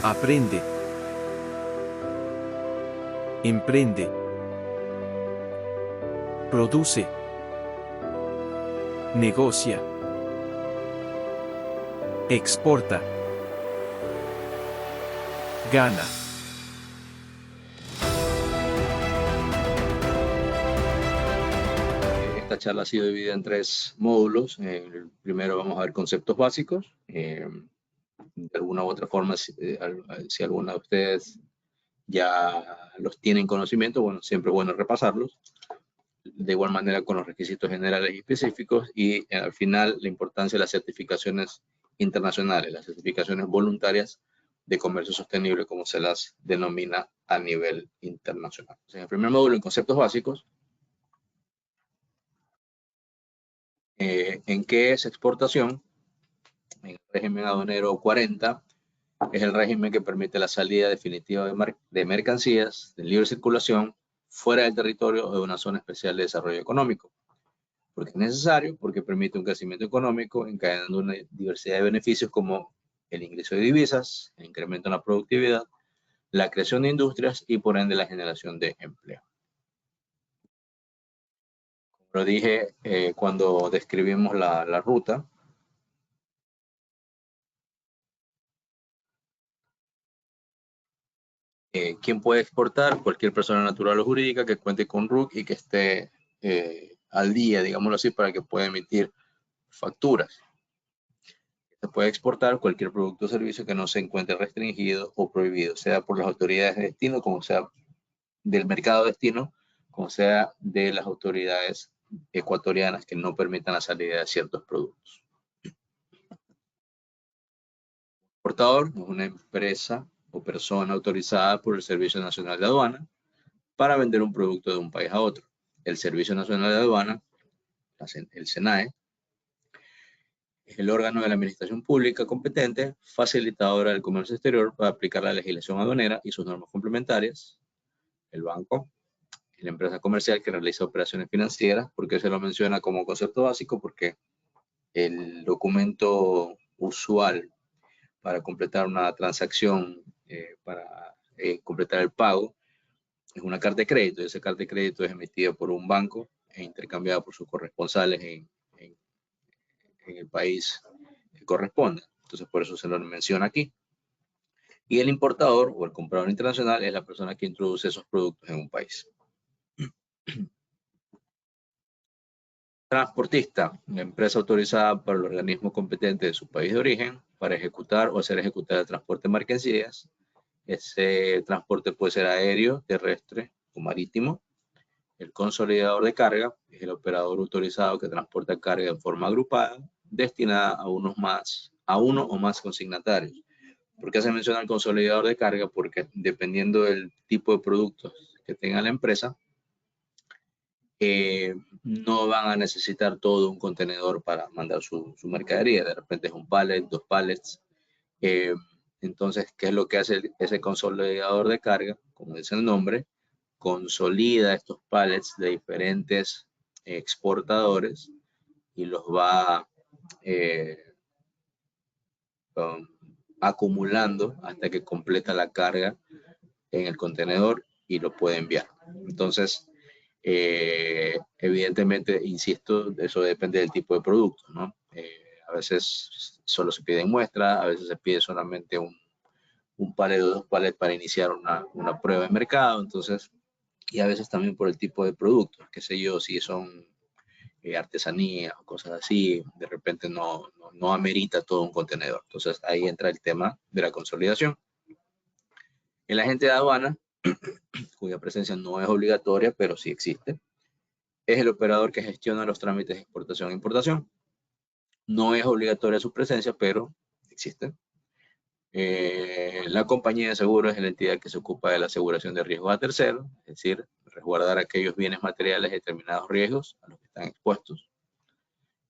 Aprende. Emprende. Produce. Negocia. Exporta. Gana. Esta charla ha sido dividida en 3 módulos. El primero vamos a ver conceptos básicos. De alguna u otra forma, si alguna de ustedes ya los tienen conocimiento, bueno, siempre es bueno repasarlos. De igual manera con los requisitos generales y específicos, y al final la importancia de las certificaciones internacionales, las certificaciones voluntarias de comercio sostenible, como se las denomina a nivel internacional. Entonces, en el primer módulo, en conceptos básicos, ¿en qué es exportación? En el régimen aduanero 40 es el régimen que permite la salida definitiva de mercancías de libre circulación fuera del territorio o de una zona especial de desarrollo económico. Porque es necesario, porque permite un crecimiento económico, encadenando una diversidad de beneficios como el ingreso de divisas, el incremento en la productividad, la creación de industrias y por ende la generación de empleo. Como lo dije cuando describimos la ruta, ¿quién puede exportar? Cualquier persona natural o jurídica que cuente con RUC y que esté al día, digámoslo así, para que pueda emitir facturas. Se puede exportar cualquier producto o servicio que no se encuentre restringido o prohibido, sea por las autoridades de destino, como sea del mercado de destino, como sea de las autoridades ecuatorianas que no permitan la salida de ciertos productos. Exportador es una empresa o persona autorizada por el Servicio Nacional de Aduana para vender un producto de un país a otro. El Servicio Nacional de Aduana, el SENAE, es el órgano de la administración pública competente, facilitadora del comercio exterior para aplicar la legislación aduanera y sus normas complementarias. El banco es la empresa comercial que realiza operaciones financieras. ¿Por qué se lo menciona como concepto básico? Porque el documento usual para completar una transacción, para completar el pago, es una carta de crédito, y esa carta de crédito es emitida por un banco e intercambiada por sus corresponsales en el país que corresponde. Entonces, por eso se lo menciona aquí. Y el importador o el comprador internacional es la persona que introduce esos productos en un país. Transportista, una empresa autorizada por el organismo competente de su país de origen para ejecutar o hacer ejecutar el transporte de mercancías. Ese transporte puede ser aéreo, terrestre o marítimo. El consolidador de carga es el operador autorizado que transporta carga en forma agrupada, destinada a uno o más consignatarios. ¿Por qué se menciona el consolidador de carga? Porque dependiendo del tipo de productos que tenga la empresa, no van a necesitar todo un contenedor para mandar su mercadería. De repente es un pallet, 2 pallets. Entonces, ¿qué es lo que hace ese consolidador de carga? Como dice el nombre, consolida estos pallets de diferentes exportadores y los va acumulando hasta que completa la carga en el contenedor y lo puede enviar. Entonces, evidentemente, insisto, eso depende del tipo de producto, ¿no? A veces solo se piden muestras, a veces se pide solamente un palet o 2 palets para iniciar una prueba de mercado. Entonces, y a veces también por el tipo de productos, qué sé yo, si son artesanías o cosas así, de repente no amerita todo un contenedor. Entonces ahí entra el tema de la consolidación. El agente de aduana, cuya presencia no es obligatoria, pero sí existe, es el operador que gestiona los trámites de exportación e importación. No es obligatoria su presencia, pero existe. La compañía de seguros es la entidad que se ocupa de la aseguración de riesgos a terceros, es decir, resguardar aquellos bienes materiales de determinados riesgos a los que están expuestos.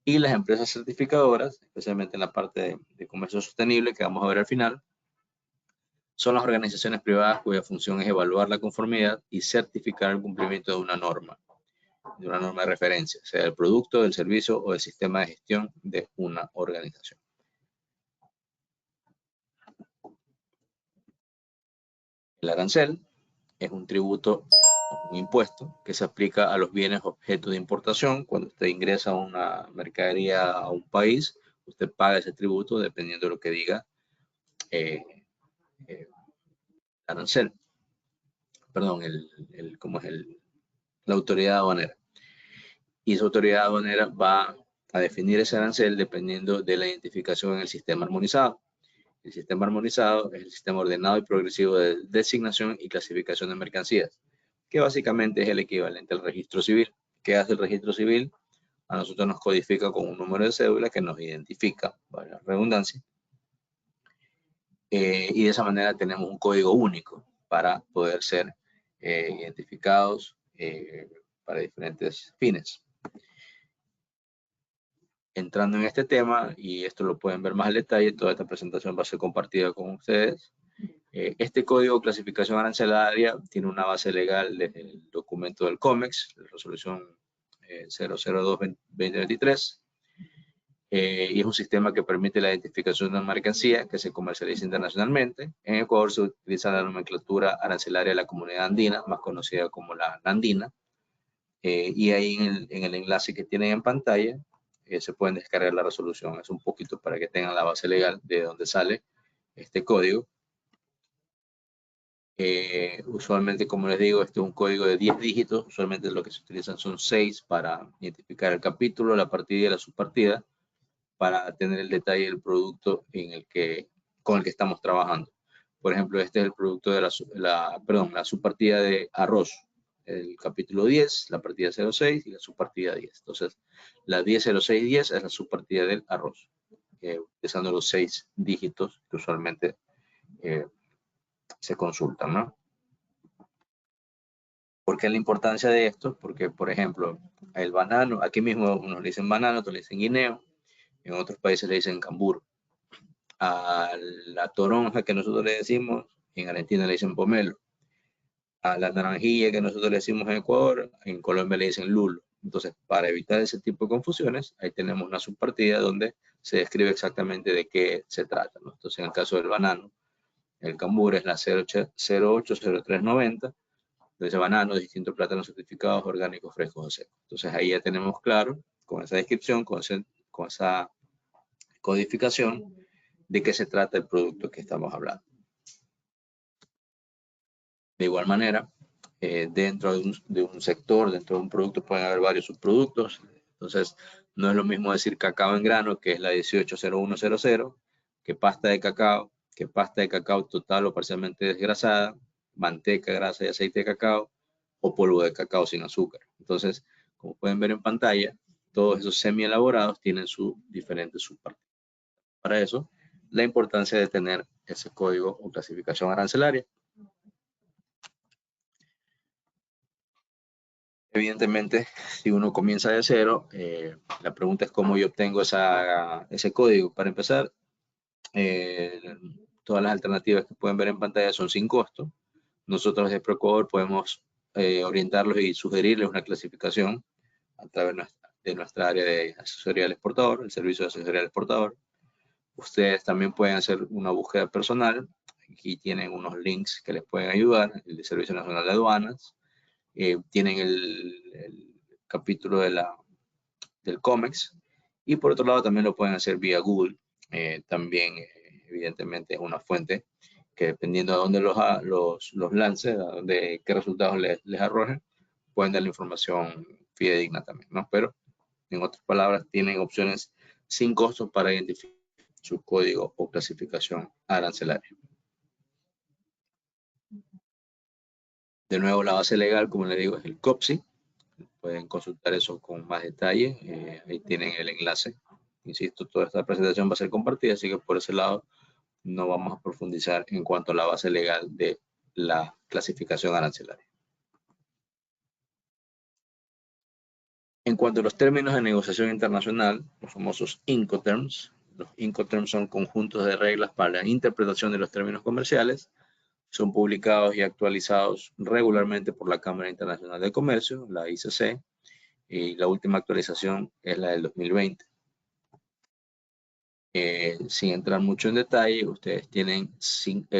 Y las empresas certificadoras, especialmente en la parte de comercio sostenible que vamos a ver al final, son las organizaciones privadas cuya función es evaluar la conformidad y certificar el cumplimiento de una norma de referencia, sea del producto, del servicio o del sistema de gestión de una organización. El arancel es un tributo, un impuesto que se aplica a los bienes objeto de importación. Cuando usted ingresa una mercadería a un país, usted paga ese tributo dependiendo de lo que diga eh, arancel. Perdón, ¿cómo es la autoridad aduanera? Y esa autoridad aduanera va a definir ese arancel dependiendo de la identificación en el sistema armonizado. El sistema armonizado es el sistema ordenado y progresivo de designación y clasificación de mercancías, que básicamente es el equivalente al registro civil. ¿Qué hace el registro civil? A nosotros nos codifica con un número de cédula que nos identifica, para la redundancia, y de esa manera tenemos un código único para poder ser identificados para diferentes fines. Entrando en este tema, y esto lo pueden ver más al detalle, toda esta presentación va a ser compartida con ustedes. Este código de clasificación arancelaria tiene una base legal desde el documento del COMEX, la resolución 002-2023, y es un sistema que permite la identificación de una mercancía que se comercializa internacionalmente. En Ecuador se utiliza la nomenclatura arancelaria de la Comunidad Andina, más conocida como la Nandina, y ahí en el enlace que tienen en pantalla se pueden descargar la resolución. Es un poquito para que tengan la base legal de donde sale este código. Usualmente, como les digo, este es un código de 10 dígitos. Usualmente lo que se utilizan son 6 para identificar el capítulo, la partida y la subpartida, para tener el detalle del producto con el que estamos trabajando. Por ejemplo, este es el producto de la subpartida de arroz. El capítulo 10, la partida 06 y la subpartida 10. Entonces, la 100610 es la subpartida del arroz, utilizando los 6 dígitos que usualmente se consultan, ¿no? ¿Por qué la importancia de esto? Porque, por ejemplo, el banano, aquí mismo unos le dicen banano, otros le dicen guineo, en otros países le dicen cambur. A la toronja que nosotros le decimos, en Argentina le dicen pomelo. A la naranjilla que nosotros le decimos en Ecuador, en Colombia le dicen lulo. Entonces, para evitar ese tipo de confusiones, ahí tenemos una subpartida donde se describe exactamente de qué se trata, ¿no? Entonces, en el caso del banano, el cambur es la 080390, entonces banano, distintos plátanos certificados, orgánicos, frescos o secos. Entonces, ahí ya tenemos claro, con esa descripción, con esa codificación, de qué se trata el producto que estamos hablando. De igual manera, dentro de un sector, dentro de un producto, pueden haber varios subproductos. Entonces, no es lo mismo decir cacao en grano, que es la 180100, que pasta de cacao total o parcialmente desgrasada, manteca, grasa y aceite de cacao, o polvo de cacao sin azúcar. Entonces, como pueden ver en pantalla, todos esos semi-elaborados tienen sus diferentes subpartes. Para eso, la importancia de tener ese código o clasificación arancelaria. Evidentemente, si uno comienza de cero, la pregunta es cómo yo obtengo ese código. Para empezar, todas las alternativas que pueden ver en pantalla son sin costo. Nosotros de Procore podemos orientarlos y sugerirles una clasificación a través de nuestra área de asesoría al exportador, el servicio de asesoría al exportador. Ustedes también pueden hacer una búsqueda personal. Aquí tienen unos links que les pueden ayudar, el de Servicio Nacional de Aduanas. Tienen el capítulo del COMEX, y por otro lado también lo pueden hacer vía Google. También evidentemente es una fuente que dependiendo de dónde los lance, qué resultados les arrojen, pueden dar la información fidedigna también, ¿no? Pero en otras palabras, tienen opciones sin costo para identificar su código o clasificación arancelaria. De nuevo, la base legal, como les digo, es el COPSI. Pueden consultar eso con más detalle. Ahí tienen el enlace. Insisto, toda esta presentación va a ser compartida, así que por ese lado no vamos a profundizar en cuanto a la base legal de la clasificación arancelaria. En cuanto a los términos de negociación internacional, los famosos Incoterms, los Incoterms son conjuntos de reglas para la interpretación de los términos comerciales. Son publicados y actualizados regularmente por la Cámara Internacional de Comercio, la ICC, y la última actualización es la del 2020. Sin entrar mucho en detalle, ustedes tienen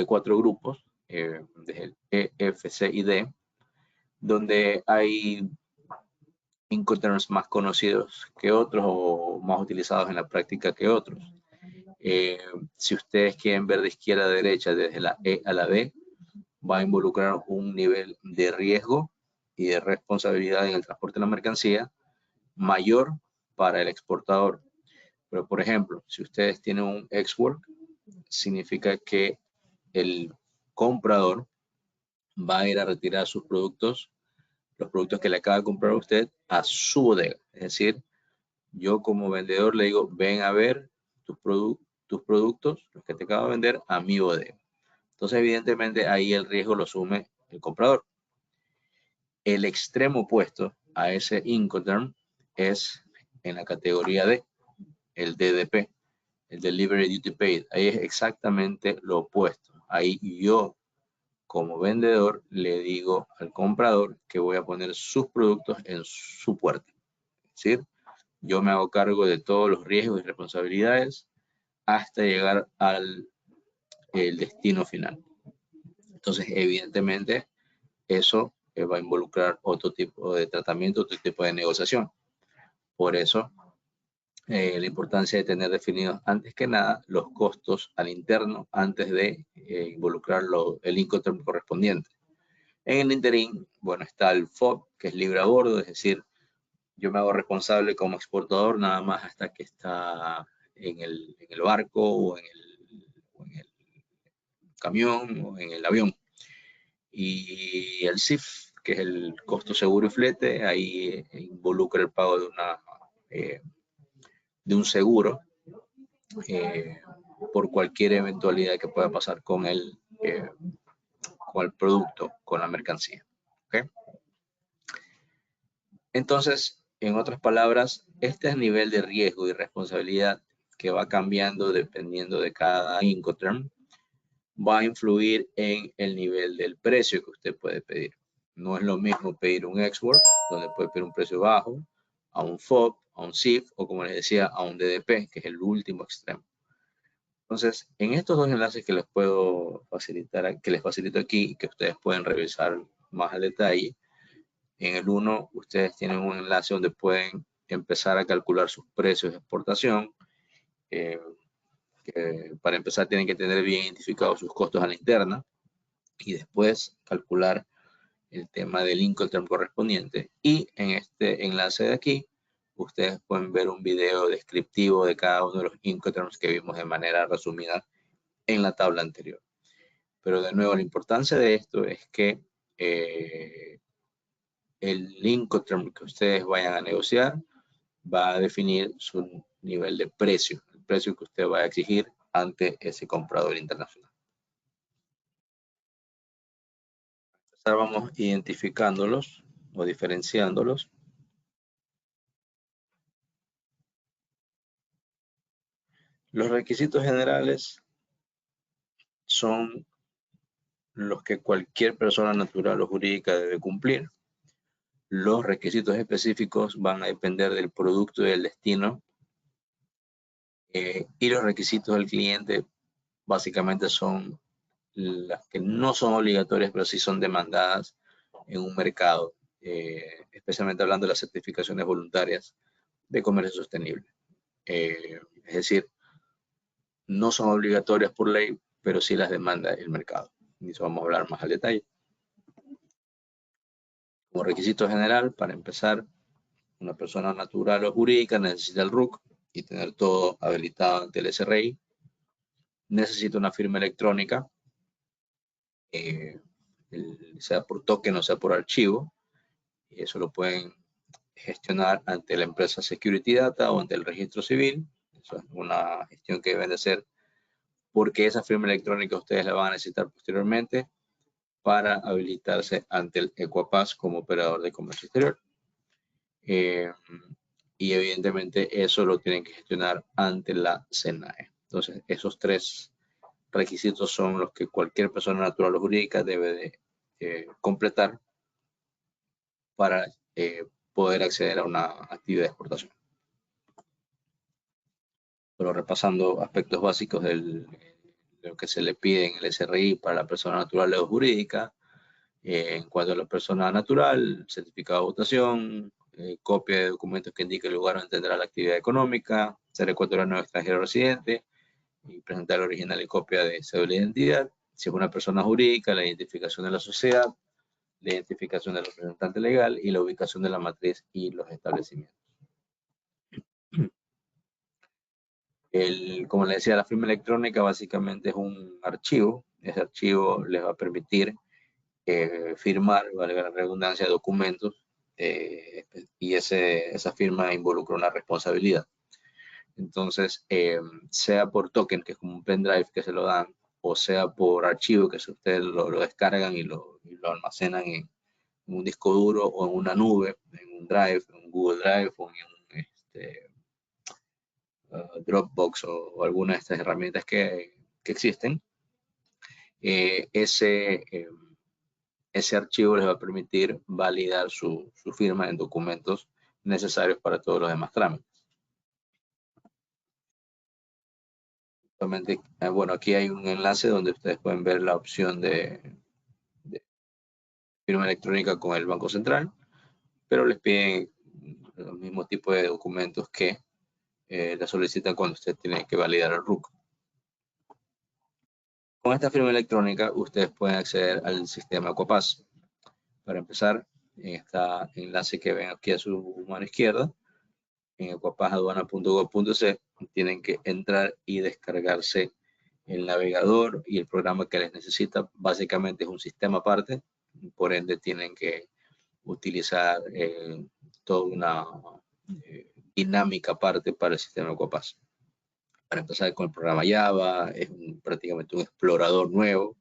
4 grupos desde el E, F, C y D, donde hay Incoterms más conocidos que otros o más utilizados en la práctica que otros. Si ustedes quieren ver de izquierda a derecha desde la E a la D, va a involucrar un nivel de riesgo y de responsabilidad en el transporte de la mercancía mayor para el exportador. Pero, por ejemplo, si ustedes tienen un ex-work, significa que el comprador va a ir a retirar sus productos, los productos que le acaba de comprar a usted, a su bodega. Es decir, yo como vendedor le digo, ven a ver tus productos, los que te acabo de vender, a mi bodega. Entonces, evidentemente, ahí el riesgo lo asume el comprador. El extremo opuesto a ese Incoterm es en la categoría D, el DDP, el Delivery Duty Paid. Ahí es exactamente lo opuesto. Ahí yo, como vendedor, le digo al comprador que voy a poner sus productos en su puerta. Es decir, yo me hago cargo de todos los riesgos y responsabilidades hasta llegar al destino final. Entonces, evidentemente, eso va a involucrar otro tipo de tratamiento, otro tipo de negociación. Por eso, la importancia de tener definidos antes que nada los costos al interno antes de involucrar el Incoterm correspondiente. En el interín, bueno, está el FOB, que es libre a bordo, es decir, yo me hago responsable como exportador nada más hasta que está en el barco o en el camión o en el avión. Y el CIF, que es el costo seguro y flete, ahí involucra el pago de un seguro por cualquier eventualidad que pueda pasar con el producto, con la mercancía. ¿Okay? Entonces, en otras palabras, este es el nivel de riesgo y responsabilidad que va cambiando dependiendo de cada Incoterm, va a influir en el nivel del precio que usted puede pedir. No es lo mismo pedir un export, donde puede pedir un precio bajo, a un FOB, a un CIF o como les decía, a un DDP, que es el último extremo. Entonces, en estos dos enlaces que les puedo facilitar, que les facilito aquí, que ustedes pueden revisar más al detalle, en el uno ustedes tienen un enlace donde pueden empezar a calcular sus precios de exportación. Para empezar tienen que tener bien identificados sus costos a la interna y después calcular el tema del Incoterm correspondiente. Y en este enlace de aquí, ustedes pueden ver un video descriptivo de cada uno de los Incoterms que vimos de manera resumida en la tabla anterior. Pero de nuevo, la importancia de esto es que el Incoterm que ustedes vayan a negociar va a definir su nivel de precio, el precio que usted va a exigir ante ese comprador internacional. Vamos identificándolos o diferenciándolos. Los requisitos generales son los que cualquier persona natural o jurídica debe cumplir. Los requisitos específicos van a depender del producto y del destino. Y los requisitos del cliente básicamente son las que no son obligatorias, pero sí son demandadas en un mercado, especialmente hablando de las certificaciones voluntarias de comercio sostenible. Es decir, no son obligatorias por ley, pero sí las demanda el mercado. Y eso vamos a hablar más al detalle. Como requisito general, para empezar, una persona natural o jurídica necesita el RUC y tener todo habilitado ante el SRI. Necesita una firma electrónica, sea por token o sea por archivo. Y eso lo pueden gestionar ante la empresa Security Data o ante el registro civil. Eso es una gestión que deben de hacer porque esa firma electrónica ustedes la van a necesitar posteriormente para habilitarse ante el Equapass como operador de comercio exterior. Y evidentemente eso lo tienen que gestionar ante la SENAE. Entonces, esos tres requisitos son los que cualquier persona natural o jurídica debe de completar para poder acceder a una actividad de exportación. Pero repasando aspectos básicos del lo que se le pide en el SRI para la persona natural o jurídica. En cuanto a la persona natural, certificado de votación, copia de documentos que indique el lugar donde tendrá la actividad económica, ser ecuatoriano o extranjero residente, y presentar el original y copia de cédula de identidad. Si es una persona jurídica, la identificación de la sociedad, la identificación del representante legal y la ubicación de la matriz y los establecimientos. Como les decía, la firma electrónica básicamente es un archivo. Ese archivo les va a permitir firmar, valga la redundancia, documentos, y esa firma involucra una responsabilidad. Entonces, sea por token, que es como un pendrive que se lo dan, o sea por archivo, que si ustedes lo descargan y lo almacenan en un disco duro o en una nube, en un drive, en un Google Drive o en un Dropbox o alguna de estas herramientas que existen, ese archivo les va a permitir validar su firma en documentos necesarios para todos los demás trámites. Bueno, aquí hay un enlace donde ustedes pueden ver la opción de firma electrónica con el Banco Central, pero les piden los mismos tipos de documentos que la solicitan cuando usted tiene que validar el RUC. Con esta firma electrónica, ustedes pueden acceder al sistema Ecuapaz. Para empezar, en este enlace que ven aquí a su mano izquierda, en ecuapazaduana.gov.c, tienen que entrar y descargarse el navegador y el programa que les necesita. Básicamente es un sistema aparte, por ende tienen que utilizar toda una dinámica aparte para el sistema Ecuapaz. Para empezar con el programa Java, es prácticamente un explorador nuevo,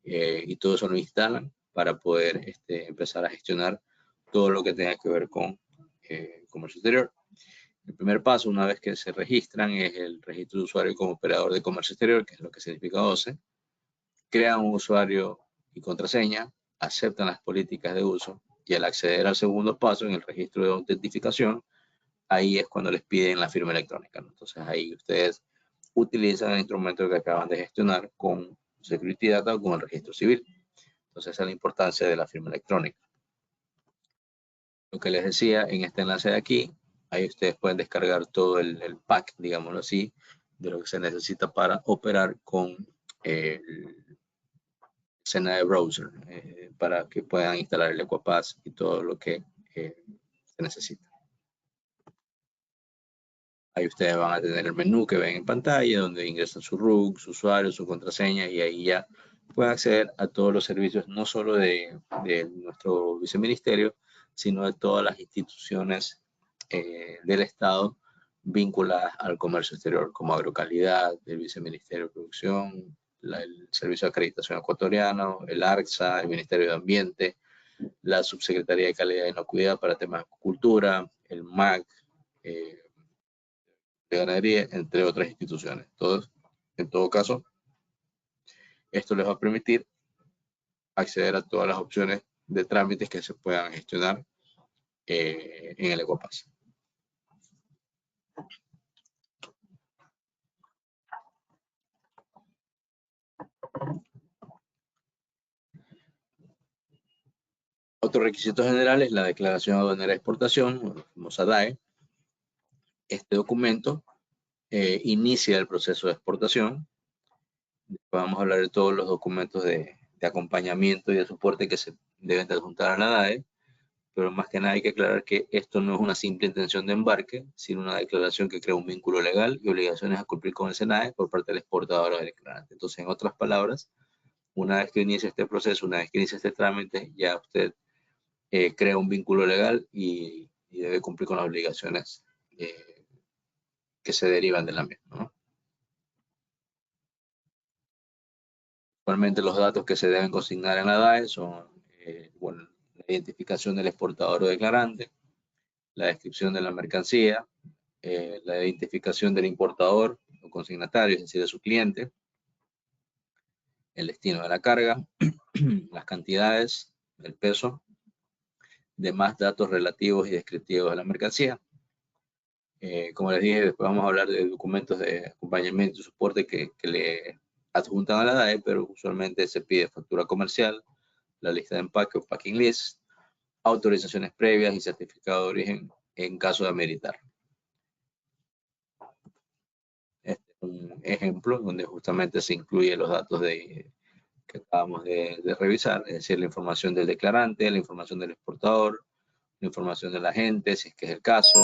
y todo eso lo instalan para poder empezar a gestionar todo lo que tenga que ver con comercio exterior. El primer paso, una vez que se registran, es el registro de usuario como operador de comercio exterior, que es lo que significa OCE. Crean un usuario y contraseña, aceptan las políticas de uso, y al acceder al segundo paso, en el registro de autentificación, ahí es cuando les piden la firma electrónica, ¿no? Entonces ahí ustedes utilizan el instrumento que acaban de gestionar con Security Data o con el registro civil. Entonces esa es la importancia de la firma electrónica. Lo que les decía, en este enlace de aquí, ahí ustedes pueden descargar todo el pack, digámoslo así, de lo que se necesita para operar con el SENAE Browser, para que puedan instalar el Ecuapaz y todo lo que se necesita. Ahí ustedes van a tener el menú que ven en pantalla, donde ingresan su RUC, su usuario, su contraseña, y ahí ya pueden acceder a todos los servicios, no solo de nuestro viceministerio, sino de todas las instituciones del Estado vinculadas al comercio exterior, como Agrocalidad, el Viceministerio de Producción, el Servicio de Acreditación Ecuatoriano, el ARCSA, el Ministerio de Ambiente, la Subsecretaría de Calidad y Inocuidad para temas de cultura, el MAC, de ganadería, entre otras instituciones. Entonces, en todo caso, esto les va a permitir acceder a todas las opciones de trámites que se puedan gestionar en el Ecuapaz. Otro requisito general es la declaración aduanera de exportación, la famosa DAE. Este documento inicia el proceso de exportación. Después vamos a hablar de todos los documentos de acompañamiento y de soporte que se deben de adjuntar a la DAE, pero más que nada hay que aclarar que esto no es una simple intención de embarque, sino una declaración que crea un vínculo legal y obligaciones a cumplir con el SENAE por parte del exportador o del declarante. Entonces, en otras palabras, una vez que inicie este proceso, una vez que inicie este trámite, ya usted crea un vínculo legal y debe cumplir con las obligaciones que se derivan de la misma, ¿no? Actualmente los datos que se deben consignar en la DAE son bueno, la identificación del exportador o declarante, la descripción de la mercancía, la identificación del importador o consignatario, es decir, de su cliente, el destino de la carga, las cantidades, el peso, demás datos relativos y descriptivos de la mercancía. Como les dije, después vamos a hablar de documentos de acompañamiento y soporte que le adjuntan a la DAE, pero usualmente se pide factura comercial, la lista de empaque o packing list, autorizaciones previas y certificado de origen en caso de ameritar. Este es un ejemplo donde justamente se incluyen los datos que acabamos de revisar, es decir, la información del declarante, la información del exportador, la información del agente, si es que es el caso,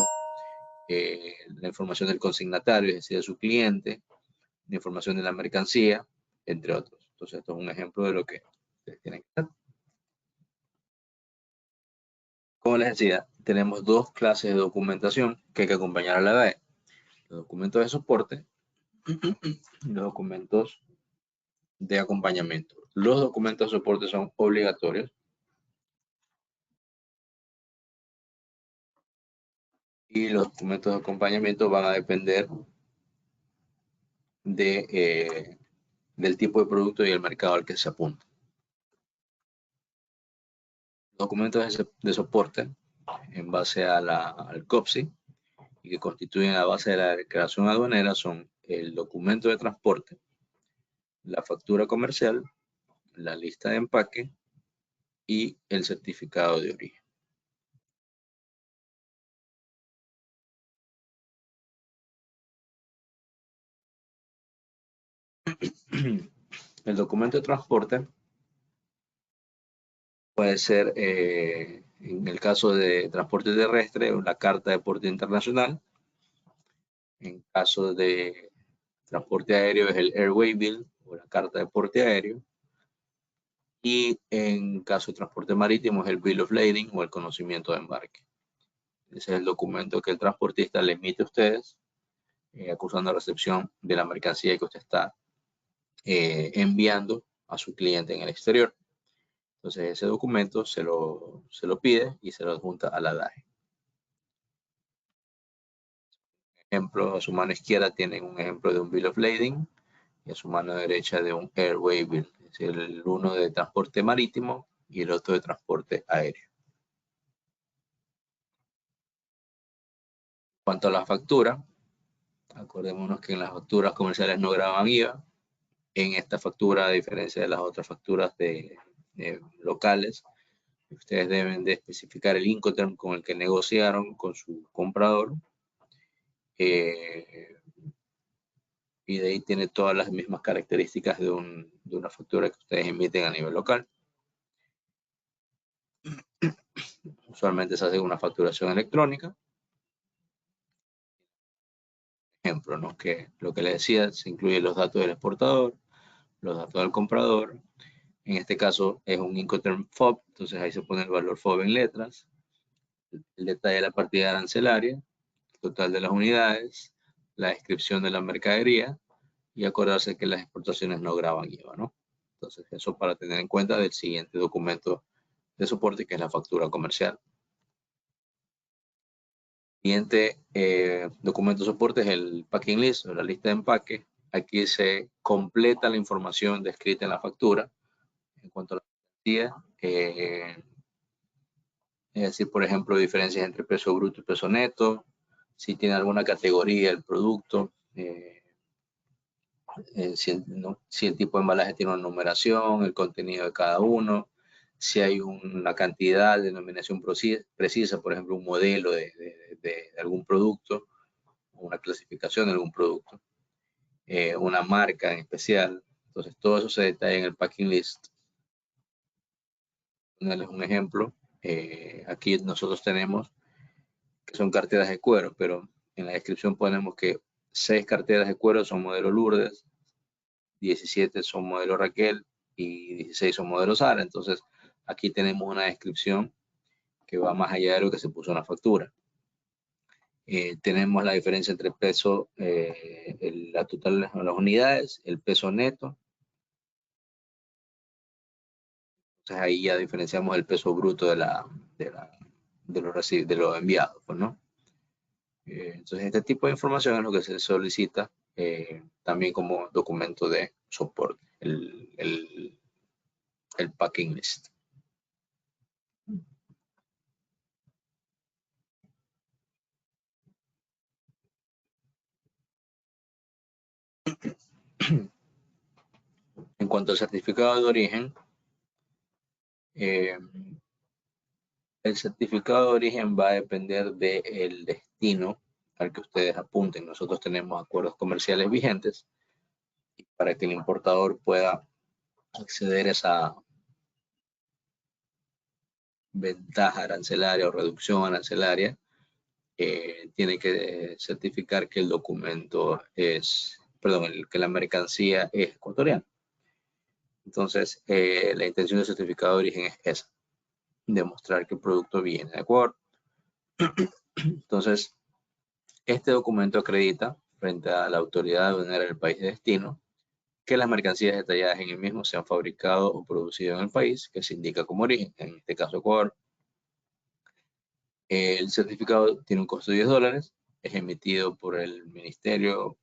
la información del consignatario, es decir, de su cliente, la información de la mercancía, entre otros. Entonces, esto es un ejemplo de lo que ustedes tienen que hacer. Como les decía, tenemos dos clases de documentación que hay que acompañar a la DAE. Los documentos de soporte y los documentos de acompañamiento. Los documentos de soporte son obligatorios y los documentos de acompañamiento van a depender del tipo de producto y el mercado al que se apunta. Los documentos de soporte en base al COPSI y que constituyen la base de la declaración aduanera son el documento de transporte, la factura comercial, la lista de empaque y el certificado de origen. El documento de transporte puede ser, en el caso de transporte terrestre, una carta de porte internacional. En caso de transporte aéreo es el Airway Bill o la carta de porte aéreo. Y en caso de transporte marítimo es el Bill of Lading o el conocimiento de embarque. Ese es el documento que el transportista le emite a ustedes, acusando recepción de la mercancía que usted está enviando a su cliente en el exterior. Entonces ese documento se lo pide y se lo adjunta a la DAE. Ejemplo, a su mano izquierda tienen un ejemplo de un Bill of Lading y a su mano derecha de un Airway Bill, es decir, el uno de transporte marítimo y el otro de transporte aéreo. En cuanto a la factura, acordémonos que en las facturas comerciales no graban IVA. En esta factura, a diferencia de las otras facturas de locales, ustedes deben de especificar el Incoterm con el que negociaron con su comprador. Y de ahí tiene todas las mismas características de una factura que ustedes emiten a nivel local. Usualmente se hace una facturación electrónica. Ejemplo, ¿no? Que lo que les decía, se incluyen los datos del exportador, los datos del comprador. En este caso es un Incoterm FOB, entonces ahí se pone el valor FOB en letras, el detalle de la partida arancelaria, el total de las unidades, la descripción de la mercadería y acordarse que las exportaciones no graban IVA, ¿no? Entonces eso para tener en cuenta del siguiente documento de soporte, que es la factura comercial. Siguiente documento de soporte es el packing list o la lista de empaque. Aquí se completa la información descrita en la factura en cuanto a la mercancía. Es decir, por ejemplo, diferencias entre peso bruto y peso neto, si tiene alguna categoría el producto, si el tipo de embalaje tiene una numeración, el contenido de cada uno, si hay una cantidad, denominación precisa, por ejemplo, un modelo de algún producto, una clasificación de algún producto, una marca en especial. Entonces, todo eso se detalla en el packing list. Ponerles un ejemplo. Aquí nosotros tenemos que son carteras de cuero, pero en la descripción ponemos que 6 carteras de cuero son modelo Lourdes, 17 son modelo Raquel y 16 son modelo Sara. Entonces, aquí tenemos una descripción que va más allá de lo que se puso en la factura. Tenemos la diferencia entre peso, la total de las unidades, el peso neto. Entonces ahí ya diferenciamos el peso bruto de lo enviado, pues, ¿no? Entonces este tipo de información es lo que se solicita también como documento de soporte, el packing list. En cuanto al certificado de origen, el certificado de origen va a depender del destino al que ustedes apunten. Nosotros tenemos acuerdos comerciales vigentes para que el importador pueda acceder a esa ventaja arancelaria o reducción arancelaria. Tiene que certificar que el documento es, perdón, que la mercancía es ecuatoriana. Entonces, la intención del certificado de origen es esa, demostrar que el producto viene de Ecuador. Entonces, este documento acredita frente a la autoridad aduanera del país de destino que las mercancías detalladas en el mismo se han fabricado o producido en el país que se indica como origen, en este caso Ecuador. El certificado tiene un costo de $10, es emitido por el ministerio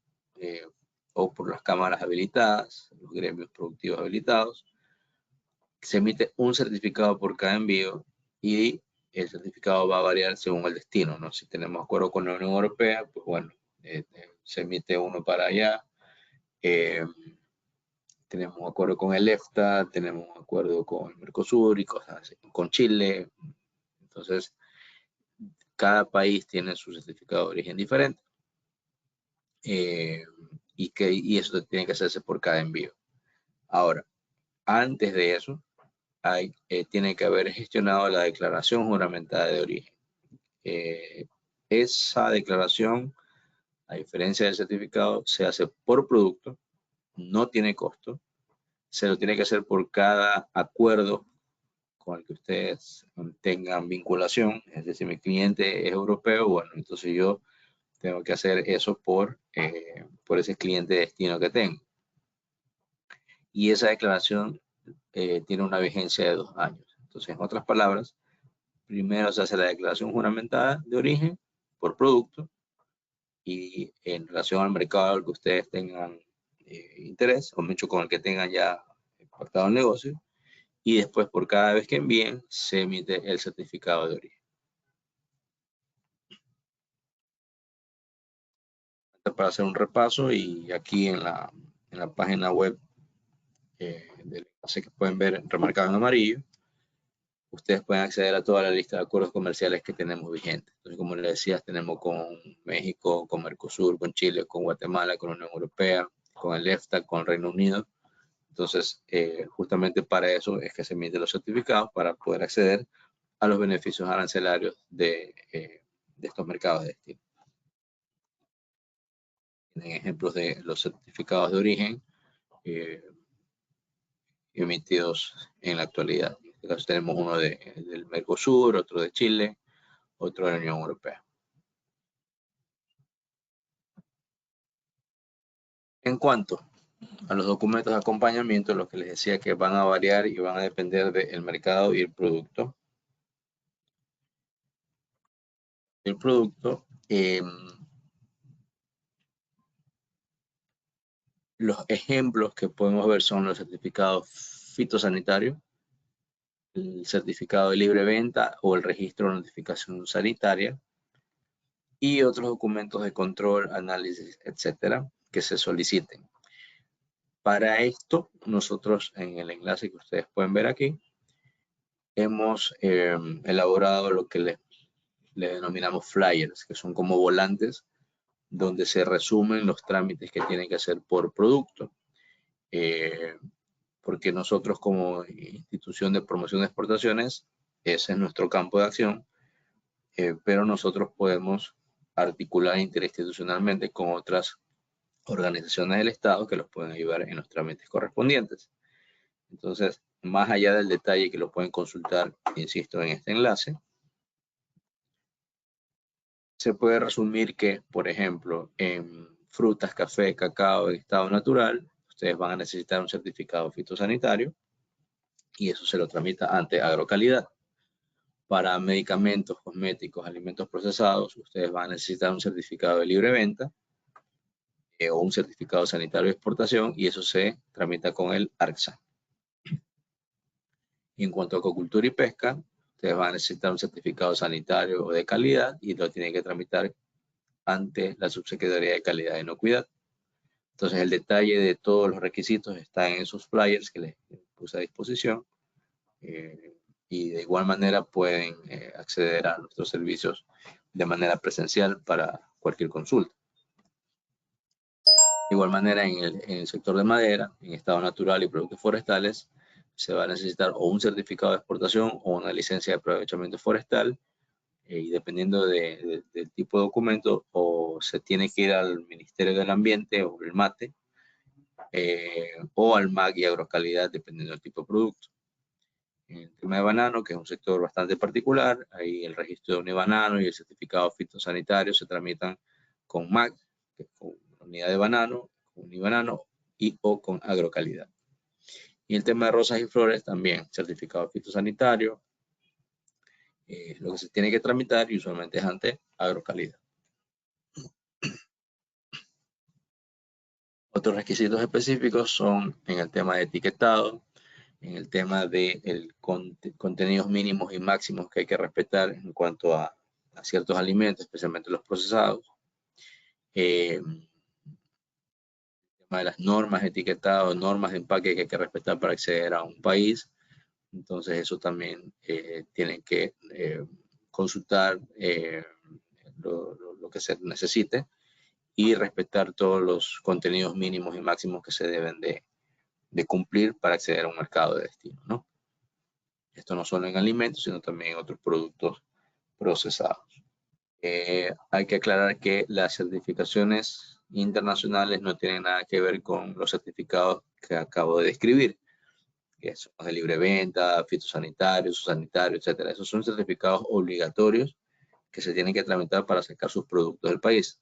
o por las cámaras habilitadas, los gremios productivos habilitados. Se emite un certificado por cada envío y el certificado va a variar según el destino, ¿no? Si tenemos acuerdo con la Unión Europea, pues bueno, se emite uno para allá. Tenemos un acuerdo con el EFTA, tenemos un acuerdo con el Mercosur y cosas así, con Chile. Entonces, cada país tiene su certificado de origen diferente y eso tiene que hacerse por cada envío. Ahora, antes de eso, tiene que haber gestionado la declaración juramentada de origen. Esa declaración, a diferencia del certificado, se hace por producto, no tiene costo, se lo tiene que hacer por cada acuerdo con el que ustedes tengan vinculación. Es decir, mi cliente es europeo, bueno, entonces yo tengo que hacer eso por ese cliente de destino que tengo. Y esa declaración tiene una vigencia de 2 años. Entonces, en otras palabras, primero se hace la declaración juramentada de origen por producto y en relación al mercado al que ustedes tengan interés, o mucho con el que tengan ya pactado el negocio, y después por cada vez que envíen se emite el certificado de origen. Para hacer un repaso, y aquí en la página web del enlace que pueden ver remarcado en amarillo, ustedes pueden acceder a toda la lista de acuerdos comerciales que tenemos vigentes. Entonces, como les decía, tenemos con México, con Mercosur, con Chile, con Guatemala, con la Unión Europea, con el EFTA, con el Reino Unido. Entonces, justamente para eso es que se emiten los certificados, para poder acceder a los beneficios arancelarios de estos mercados de destino. Tienen ejemplos de los certificados de origen emitidos en la actualidad. En este caso tenemos uno del Mercosur, otro de Chile, otro de la Unión Europea. En cuanto a los documentos de acompañamiento, lo que les decía que van a variar y van a depender del mercado y el producto. El producto, los ejemplos que podemos ver son los certificados fitosanitarios, el certificado de libre venta o el registro de notificación sanitaria y otros documentos de control, análisis, etcétera, que se soliciten. Para esto, nosotros en el enlace que ustedes pueden ver aquí, hemos elaborado lo que le denominamos flyers, que son como volantes donde se resumen los trámites que tienen que hacer por producto. Porque nosotros como institución de promoción de exportaciones, ese es nuestro campo de acción, pero nosotros podemos articular interinstitucionalmente con otras organizaciones del Estado que los pueden ayudar en los trámites correspondientes. Entonces, más allá del detalle que lo pueden consultar, insisto, en este enlace, se puede resumir que, por ejemplo, en frutas, café, cacao en estado natural, ustedes van a necesitar un certificado fitosanitario y eso se lo tramita ante Agrocalidad. Para medicamentos, cosméticos, alimentos procesados, ustedes van a necesitar un certificado de libre venta o un certificado sanitario de exportación y eso se tramita con el ARCSA. En cuanto a acuicultura y pesca, ustedes van a necesitar un certificado sanitario o de calidad y lo tienen que tramitar ante la Subsecretaría de Calidad y Inocuidad. Entonces el detalle de todos los requisitos está en esos flyers que les puse a disposición. Y de igual manera pueden acceder a nuestros servicios de manera presencial para cualquier consulta. De igual manera, en el sector de madera, en estado natural y productos forestales, se va a necesitar o un certificado de exportación o una licencia de aprovechamiento forestal, y dependiendo del tipo de documento, o se tiene que ir al Ministerio del Ambiente o el MATE, o al MAC y Agrocalidad, dependiendo del tipo de producto. En el tema de banano, que es un sector bastante particular, ahí el registro de Unibanano y el certificado fitosanitario se tramitan con MAC, que es con unidad de banano, con Unibanano y o con Agrocalidad. Y el tema de rosas y flores también, certificado fitosanitario, lo que se tiene que tramitar y usualmente es ante Agrocalidad. Otros requisitos específicos son en el tema de etiquetado, en el tema de contenidos mínimos y máximos que hay que respetar en cuanto a ciertos alimentos, especialmente los procesados. El tema de las normas de etiquetado, normas de empaque que hay que respetar para acceder a un país. Entonces eso también tienen que consultar lo que se necesite y respetar todos los contenidos mínimos y máximos que se deben de cumplir para acceder a un mercado de destino, ¿no? Esto no solo en alimentos, sino también en otros productos procesados. Hay que aclarar que las certificaciones internacionales no tienen nada que ver con los certificados que acabo de describir, que son de libre venta, fitosanitarios, sanitarios, etc. Esos son certificados obligatorios que se tienen que tramitar para sacar sus productos del país.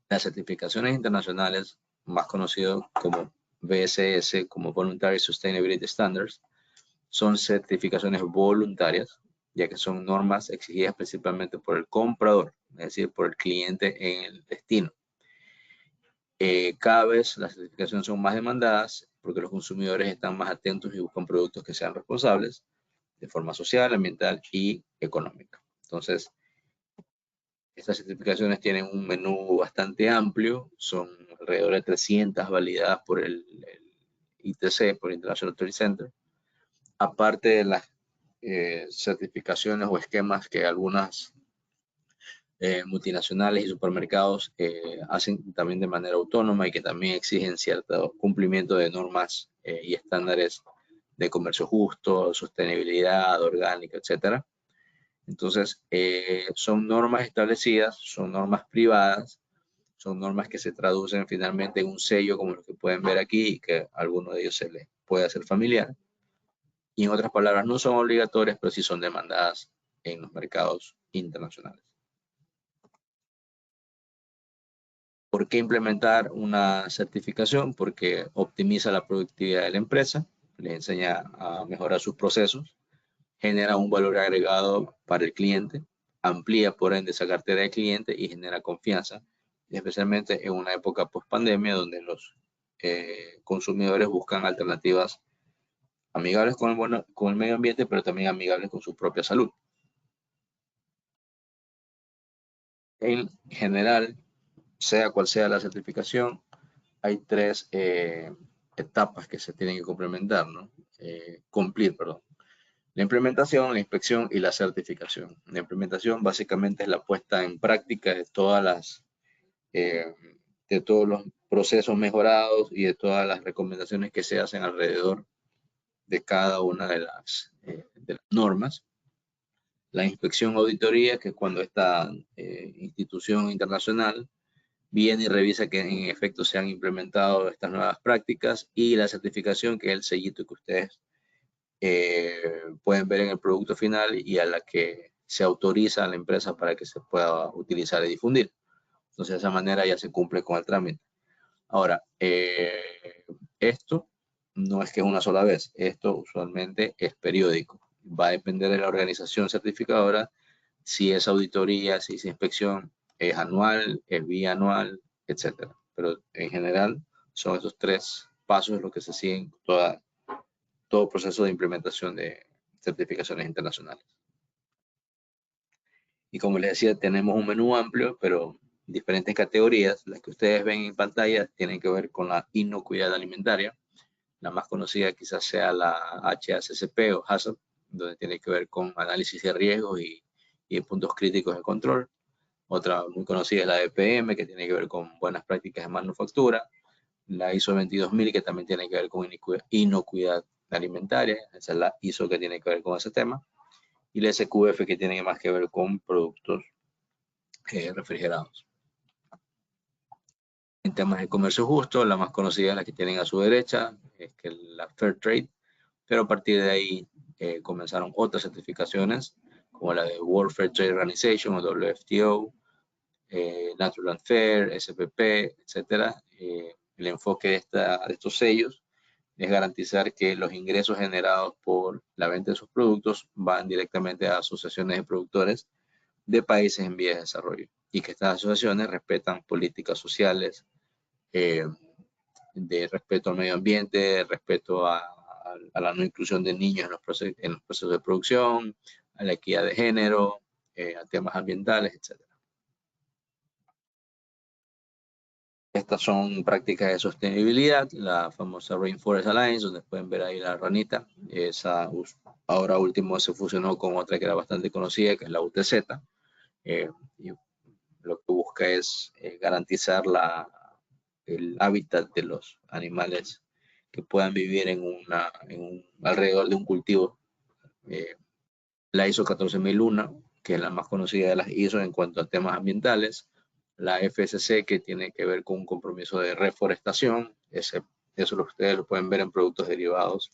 Las certificaciones internacionales, más conocido como VSS, como Voluntary Sustainability Standards, son certificaciones voluntarias, ya que son normas exigidas principalmente por el comprador, es decir, por el cliente en el destino. Cada vez las certificaciones son más demandadas porque los consumidores están más atentos y buscan productos que sean responsables de forma social, ambiental y económica. Entonces, estas certificaciones tienen un menú bastante amplio, son alrededor de 300 validadas por el ITC, por International Trade Center, aparte de las certificaciones o esquemas que algunas multinacionales y supermercados hacen también de manera autónoma y que también exigen cierto cumplimiento de normas y estándares de comercio justo, sostenibilidad, orgánica, etcétera. Entonces, son normas establecidas, son normas privadas, son normas que se traducen finalmente en un sello como lo que pueden ver aquí, que a alguno de ellos se les puede hacer familiar. Y en otras palabras, no son obligatorias, pero sí son demandadas en los mercados internacionales. ¿Por qué implementar una certificación? Porque optimiza la productividad de la empresa, le enseña a mejorar sus procesos, genera un valor agregado para el cliente, amplía por ende esa cartera de cliente y genera confianza, especialmente en una época post pandemia donde los consumidores buscan alternativas amigables con el medio ambiente, pero también amigables con su propia salud. En general, sea cual sea la certificación, hay tres etapas que se tienen que complementar, ¿no? Cumplir, perdón. La implementación, la inspección y la certificación. La implementación básicamente es la puesta en práctica de de todos los procesos mejorados y de todas las recomendaciones que se hacen alrededor de cada una de las normas. La inspección auditoría, que es cuando esta institución internacional viene y revisa que en efecto se han implementado estas nuevas prácticas, y la certificación, que es el sellito que ustedes pueden ver en el producto final y a la que se autoriza a la empresa para que se pueda utilizar y difundir. Entonces de esa manera ya se cumple con el trámite. Ahora, esto no es que es una sola vez, esto usualmente es periódico. Va a depender de la organización certificadora si es auditoría, si es inspección, es anual, es bianual, etc. Pero en general son estos tres pasos los que se siguen todo proceso de implementación de certificaciones internacionales. Y como les decía, tenemos un menú amplio, pero diferentes categorías. Las que ustedes ven en pantalla tienen que ver con la inocuidad alimentaria. La más conocida quizás sea la HACCP o HACCP, donde tiene que ver con análisis de riesgos y puntos críticos de control. Otra muy conocida es la EPM, que tiene que ver con buenas prácticas de manufactura. La ISO 22000, que también tiene que ver con inocuidad alimentaria. Esa es la ISO que tiene que ver con ese tema. Y la SQF, que tiene más que ver con productos refrigerados. En temas de comercio justo, la más conocida es la que tienen a su derecha, es que la Fair Trade, pero a partir de ahí comenzaron otras certificaciones, como la de World Fair Trade Organization o WFTO, Natural and Fair, SPP, etc. El enfoque de estos sellos es garantizar que los ingresos generados por la venta de sus productos van directamente a asociaciones de productores de países en vías de desarrollo y que estas asociaciones respetan políticas sociales, de respeto al medio ambiente, de respeto a la no inclusión de niños en los procesos de producción, a la equidad de género, a temas ambientales, etc. Estas son prácticas de sostenibilidad, la famosa Rainforest Alliance, donde pueden ver ahí la ranita. Esa ahora último se fusionó con otra que era bastante conocida, que es la UTZ. Y lo que busca es garantizar el hábitat de los animales que puedan vivir alrededor de un cultivo. La ISO 14001, que es la más conocida de las ISO en cuanto a temas ambientales. La FSC, que tiene que ver con un compromiso de reforestación. Eso ustedes lo pueden ver en productos derivados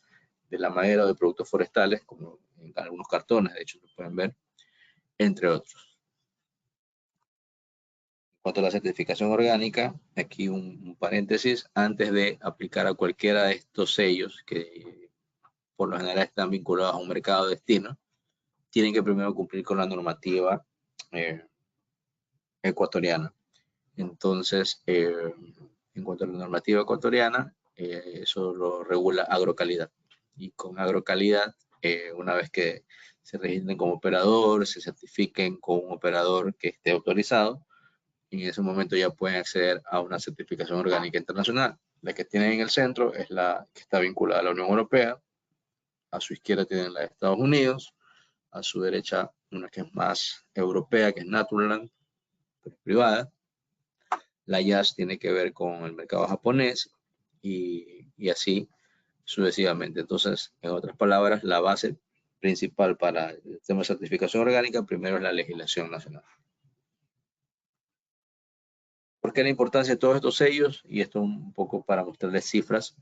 de la madera o de productos forestales, como en algunos cartones, de hecho lo pueden ver, entre otros. En cuanto a la certificación orgánica, aquí un paréntesis, antes de aplicar a cualquiera de estos sellos, que por lo general están vinculados a un mercado de destino, tienen que primero cumplir con la normativa ecuatoriana. Entonces, en cuanto a la normativa ecuatoriana, eso lo regula Agrocalidad. Y con Agrocalidad, una vez que se registren como operador, se certifiquen con un operador que esté autorizado, y en ese momento ya pueden acceder a una certificación orgánica internacional. La que tienen en el centro es la que está vinculada a la Unión Europea. A su izquierda tienen la de Estados Unidos. A su derecha una que es más europea, que es Naturland, privada. La JAS tiene que ver con el mercado japonés y así sucesivamente. Entonces, en otras palabras, la base principal para el tema de certificación orgánica primero es la legislación nacional. ¿Por qué la importancia de todos estos sellos? Y esto un poco para mostrarles cifras.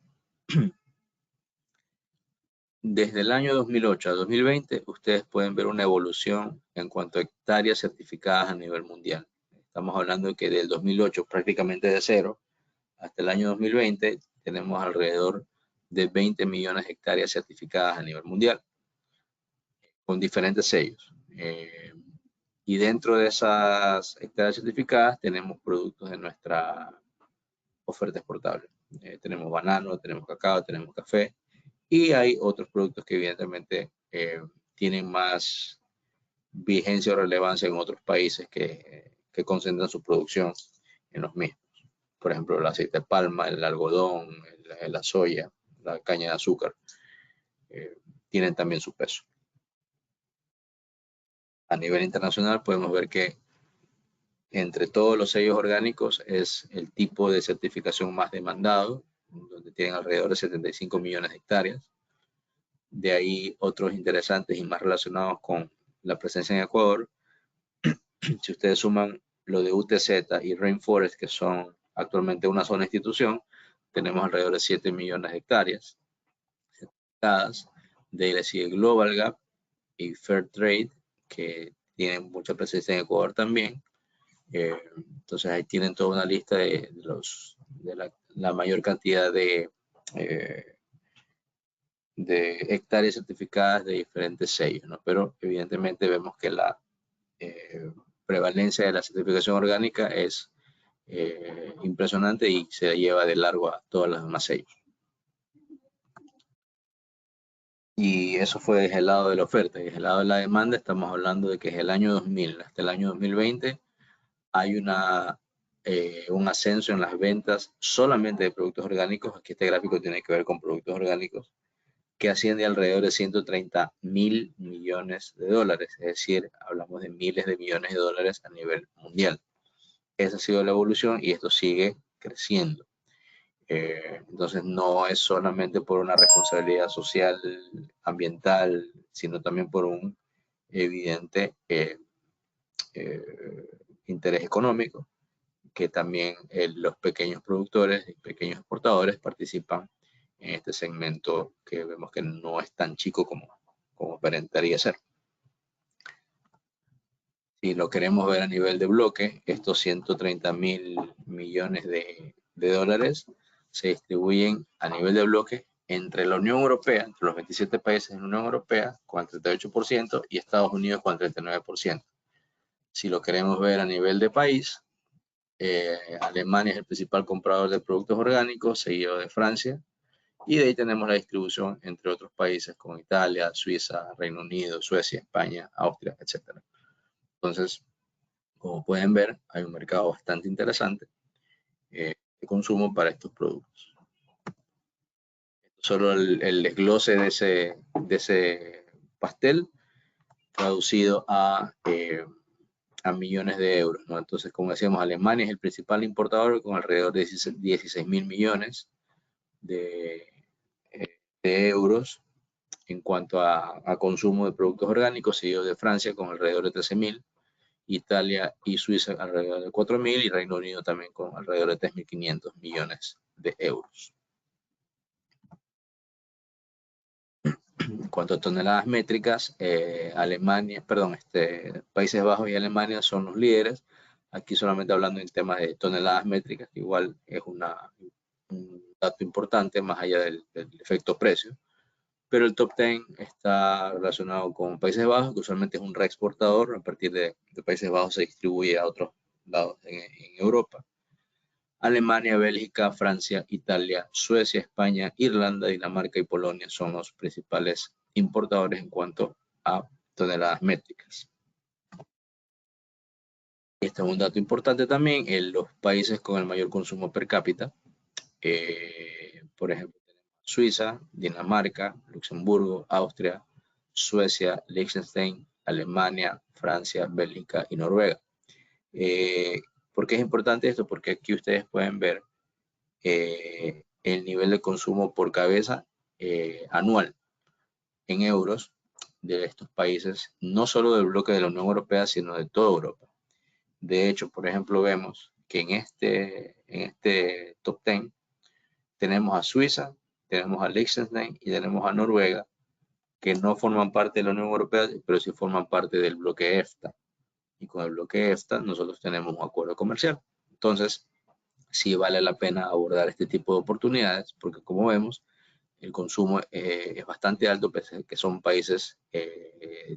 Desde el año 2008 a 2020, ustedes pueden ver una evolución en cuanto a hectáreas certificadas a nivel mundial. Estamos hablando de que del 2008 prácticamente de cero hasta el año 2020 tenemos alrededor de 20 millones de hectáreas certificadas a nivel mundial con diferentes sellos. Y dentro de esas hectáreas certificadas tenemos productos de nuestra oferta exportable. Tenemos banano, tenemos cacao, tenemos café y hay otros productos que evidentemente tienen más vigencia o relevancia en otros países que concentran su producción en los mismos. Por ejemplo, el aceite de palma, el algodón, la soya, la caña de azúcar, tienen también su peso. A nivel internacional podemos ver que entre todos los sellos orgánicos es el tipo de certificación más demandado, donde tienen alrededor de 75 millones de hectáreas. De ahí otros interesantes y más relacionados con la presencia en Ecuador. Si ustedes suman lo de UTZ y Rainforest, que son actualmente una sola institución, tenemos alrededor de 7 millones de hectáreas certificadas. De ahí le sigue Global Gap y Fair Trade, que tienen mucha presencia en Ecuador también. Entonces ahí tienen toda una lista de la mayor cantidad de hectáreas certificadas de diferentes sellos, ¿no? Pero evidentemente vemos que la prevalencia de la certificación orgánica es impresionante y se lleva de largo a todas las demás sellos. Y eso fue desde el lado de la oferta. Y desde el lado de la demanda estamos hablando de que desde el año 2000 hasta el año 2020 hay un ascenso en las ventas solamente de productos orgánicos. Aquí este gráfico tiene que ver con productos orgánicos, que asciende alrededor de 130.000 millones de dólares, es decir, hablamos de miles de millones de dólares a nivel mundial. Esa ha sido la evolución y esto sigue creciendo. Entonces no es solamente por una responsabilidad social, ambiental, sino también por un evidente interés económico, que también los pequeños productores y pequeños exportadores participan en este segmento que vemos que no es tan chico como aparentaría ser. Si lo queremos ver a nivel de bloque, estos 130.000 millones de dólares se distribuyen a nivel de bloque entre la Unión Europea, entre los 27 países de la Unión Europea, con el 38%, y Estados Unidos con el 39%. Si lo queremos ver a nivel de país, Alemania es el principal comprador de productos orgánicos, seguido de Francia, y de ahí tenemos la distribución entre otros países como Italia, Suiza, Reino Unido, Suecia, España, Austria, etc. Entonces, como pueden ver, hay un mercado bastante interesante de consumo para estos productos. Solo el desglose de ese pastel traducido a millones de euros, ¿no? Entonces, como decíamos, Alemania es el principal importador con alrededor de 16.000 millones de euros en cuanto a consumo de productos orgánicos, seguido de Francia con alrededor de 13.000, Italia y Suiza alrededor de 4.000 y Reino Unido también con alrededor de 3.500 millones de euros. En cuanto a toneladas métricas, Países Bajos y Alemania son los líderes. Aquí solamente hablando en temas de toneladas métricas, que igual es un dato importante más allá del efecto precio. Pero el top 10 está relacionado con Países Bajos, que usualmente es un reexportador. A partir de Países Bajos se distribuye a otros lados en Europa. Alemania, Bélgica, Francia, Italia, Suecia, España, Irlanda, Dinamarca y Polonia son los principales importadores en cuanto a toneladas métricas. Este es un dato importante también en los países con el mayor consumo per cápita. Por ejemplo, Suiza, Dinamarca, Luxemburgo, Austria, Suecia, Liechtenstein, Alemania, Francia, Bélgica y Noruega. ¿Por qué es importante esto? Porque aquí ustedes pueden ver el nivel de consumo por cabeza anual en euros de estos países, no solo del bloque de la Unión Europea, sino de toda Europa. De hecho, por ejemplo, vemos que en este top 10 tenemos a Suiza, tenemos a Liechtenstein y tenemos a Noruega, que no forman parte de la Unión Europea, pero sí forman parte del bloque EFTA. Y con el bloque EFTA nosotros tenemos un acuerdo comercial. Entonces, sí vale la pena abordar este tipo de oportunidades, porque como vemos, el consumo es bastante alto, pese a que son países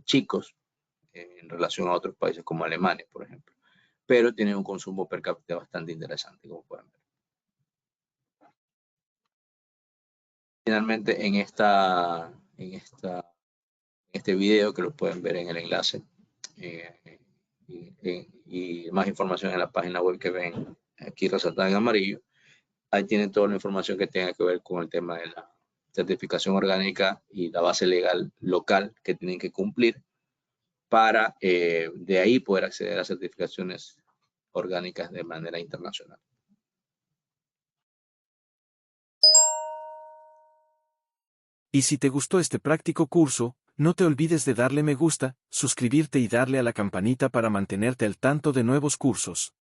chicos en relación a otros países como Alemania, por ejemplo. Pero tienen un consumo per cápita bastante interesante, como pueden ver. Finalmente, en este video, que lo pueden ver en el enlace, y más información en la página web que ven aquí resaltada en amarillo, ahí tienen toda la información que tenga que ver con el tema de la certificación orgánica y la base legal local que tienen que cumplir para de ahí poder acceder a certificaciones orgánicas de manera internacional. Y si te gustó este práctico curso, no te olvides de darle me gusta, suscribirte y darle a la campanita para mantenerte al tanto de nuevos cursos.